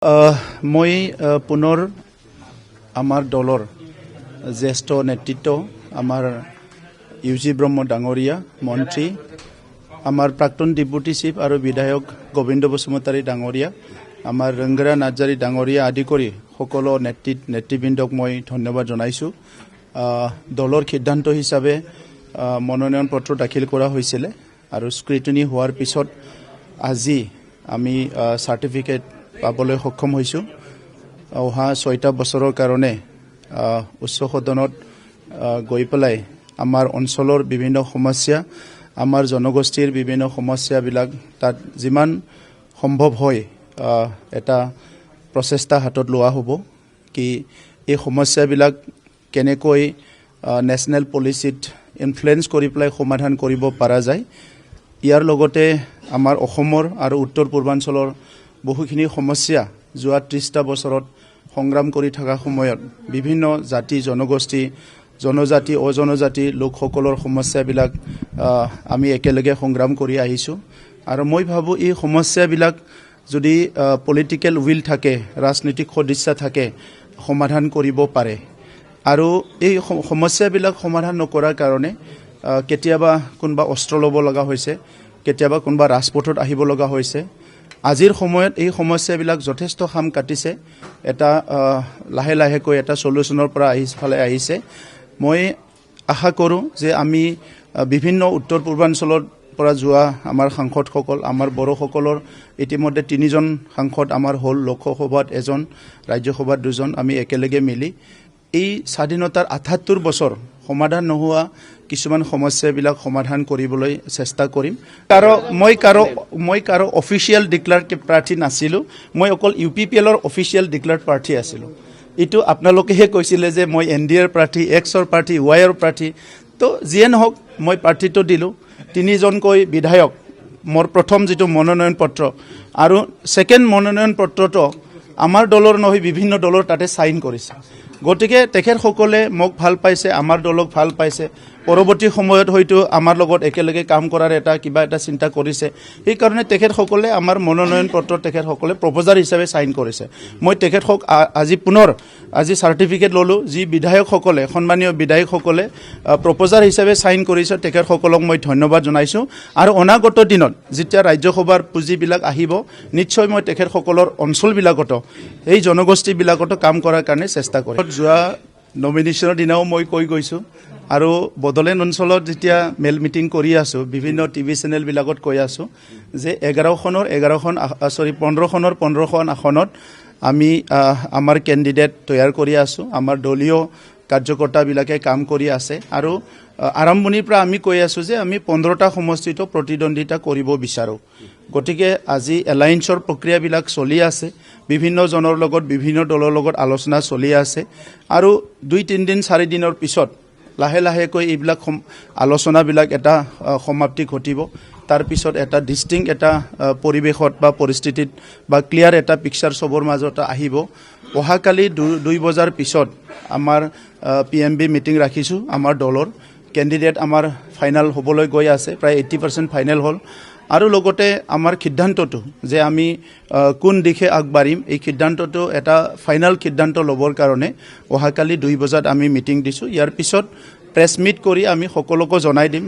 মই পুনৰ আমাৰ দলৰ জ্যেষ্ঠ নেতৃত্ব আমাৰ ইউজি ব্ৰহ্ম ডাঙৰীয়া মন্ত্ৰী আমাৰ প্ৰাক্তন ডেপুটি চিফ আৰু বিধায়ক গোবিন্দ বসুমতাৰী ডাঙৰীয়া আমাৰ ৰংগৰা নাৰ্জাৰী ডাঙৰীয়া আদি কৰি সকলো নেতৃবৃন্দক মই ধন্যবাদ জনাইছোঁ। দলৰ সিদ্ধান্ত হিচাপে মনোনয়ন পত্ৰ দাখিল কৰা হৈছিল আৰু স্ক্ৰুটিনি হোৱাৰ পিছত আজি আমি চাৰ্টিফিকেট পাবলৈ সক্ষম হৈছোঁ। অহা 6টা বছৰৰ কাৰণে উচ্চ সদনত গৈ পেলাই আমাৰ অঞ্চলৰ বিভিন্ন সমস্যা আমাৰ জনগোষ্ঠীৰ বিভিন্ন সমস্যাবিলাক তাত যিমান সম্ভৱ হয় এটা প্ৰচেষ্টা হাতত লোৱা হ'ব কি এই সমস্যাবিলাক কেনেকৈ নেশ্যনেল পলিচিত ইনফ্লুৱেঞ্চ কৰি পেলাই সমাধান কৰিব পৰা যায়। ইয়াৰ লগতে আমাৰ অসমৰ আৰু উত্তৰ পূৰ্বাঞ্চলৰ বহুখিনি সমস্যা যোৱা 30টা বছৰত সংগ্ৰাম কৰি থকা সময়ত বিভিন্ন জাতি জনগোষ্ঠী জনজাতি অজনজাতি লোকসকলৰ সমস্যাবিলাক আমি একেলগে সংগ্ৰাম কৰি আহিছোঁ আৰু মই ভাবোঁ এই সমস্যাবিলাক যদি পলিটিকেল উইল থাকে ৰাজনৈতিক সদিচ্ছা থাকে সমাধান কৰিব পাৰে আৰু এই সমস্যাবিলাক সমাধান নকৰাৰ কাৰণে কেতিয়াবা কোনোবা অস্ত্ৰ ল'ব লগা হৈছে কেতিয়াবা কোনোবা ৰাজপথত আহিব লগা হৈছে। আজিৰ সময়ত এই সমস্যাবিলাক যথেষ্ট খাম কাটিছে এটা লাহে লাহেকৈ এটা সলিউশ্যনৰ পৰা আহিছে। মই আশা কৰোঁ যে আমি বিভিন্ন উত্তৰ পূৰ্বাঞ্চলৰ পৰা যোৱা আমাৰ সাংসদসকল আমাৰ বড়োসকলৰ ইতিমধ্যে 3জন সাংসদ আমাৰ হ'ল লোকসভাত 1জন ৰাজ্যসভাত 2জন আমি একেলগে মিলি এই স্বাধীনতাৰ 78 বছৰ সমাধান নোহোৱা কিছুমান সমস্যাবিলাক সমাধান কৰিবলৈ চেষ্টা কৰিম। মই কাৰো অফিচিয়েল ডিক্লেয়াৰ্ড প্ৰাৰ্থী নাছিলোঁ, মই অকল UPPLৰ অফিচিয়েল ডিক্লেয়াৰ্ড প্ৰাৰ্থী আছিলোঁ। এইটো আপোনালোকেহে কৈছিলে যে মই NDAৰ প্ৰাৰ্থী Xৰ প্ৰাৰ্থী Yৰ প্ৰাৰ্থী তো যিয়ে নহওক মই প্ৰাৰ্থীটো দিলোঁ। 3জনকৈ বিধায়ক মোৰ প্ৰথম যিটো মনোনয়ন পত্ৰ আৰু ছেকেণ্ড মনোনয়ন পত্ৰটো আমাৰ দলৰ নহয় বিভিন্ন দলৰ তাতে চাইন কৰিছে। গতিকে তেখেতসকলে মোক ভাল পাইছে আমাৰ দলক ভাল পাইছে পৰৱৰ্তী সময়ত হয়তো আমাৰ লগত একেলগে কাম কৰাৰ কিবা এটা চিন্তা কৰিছে সেইকাৰণে তেখেতসকলে আমাৰ মনোনয়ন পত্ৰ তেখেতসকলে প্ৰপ'জাৰ হিচাপে চাইন কৰিছে। মই তেখেতসকল আজি চাৰ্টিফিকেট ল'লোঁ যি বিধায়কসকলে সন্মানীয় বিধায়কসকলে প্ৰপ'জাৰ হিচাপে চাইন কৰিছে তেখেতসকলক মই ধন্যবাদ জনাইছোঁ আৰু অনাগত দিনত যেতিয়া ৰাজ্যসভাৰ পুঁজিবিলাক আহিব নিশ্চয় মই তেখেতসকলৰ অঞ্চলবিলাকতো এই জনগোষ্ঠীবিলাকতো কাম কৰাৰ কাৰণে চেষ্টা কৰিম। যোৱা নমিনেশ্যনৰ দিনাও মই কৈ গৈছোঁ আৰু বড়োলেণ্ড অঞ্চলত যেতিয়া মেল মিটিং কৰি আছোঁ বিভিন্ন টিভি চেনেলবিলাকত কৈ আছোঁ যে 15খনৰ আসনত আমি আমাৰ কেণ্ডিডেট তৈয়াৰ কৰি আছোঁ। আমাৰ দলীয় কাৰ্যকৰ্তাবিলাকে কাম কৰি আছে আৰু আৰম্ভণিৰ পৰা আমি কৈ আছোঁ যে আমি 15টা সমষ্টিতো প্ৰতিদ্বন্দ্বিতা কৰিব বিচাৰোঁ। গতিকে আজি এলায়েন্সৰ প্ৰক্ৰিয়াবিলাক চলি আছে বিভিন্নজনৰ লগত বিভিন্ন দলৰ লগত আলোচনা চলি আছে আৰু 2-3 দিন 4 দিনৰ পিছত লাহে লাহেকৈ এইবিলাক আলোচনাবিলাক এটা সমাপ্তি ঘটিব। তাৰপিছত এটা ডিষ্টিংক্ট এটা পৰিৱেশত বা পৰিস্থিতিত বা ক্লিয়াৰ এটা পিকচাৰ চবৰ মাজত আহিব। অহাকালি 2 বজাৰ পিছত আমাৰ PMB মিটিং ৰাখিছোঁ। আমাৰ দলৰ কেণ্ডিডেট আমাৰ ফাইনেল হ'বলৈ গৈ আছে প্ৰায় 80% ফাইনেল হ'ল আৰু লগতে আমাৰ সিদ্ধান্তটো যে আমি কোন দিশে আগবাঢ়িম এই সিদ্ধান্তটো এটা ফাইনেল সিদ্ধান্ত ল'বৰ কাৰণে অহাকালি 2 বজাত আমি মিটিং দিছোঁ। ইয়াৰ পিছত প্ৰেছ মিট কৰি আমি সকলোকে জনাই দিম।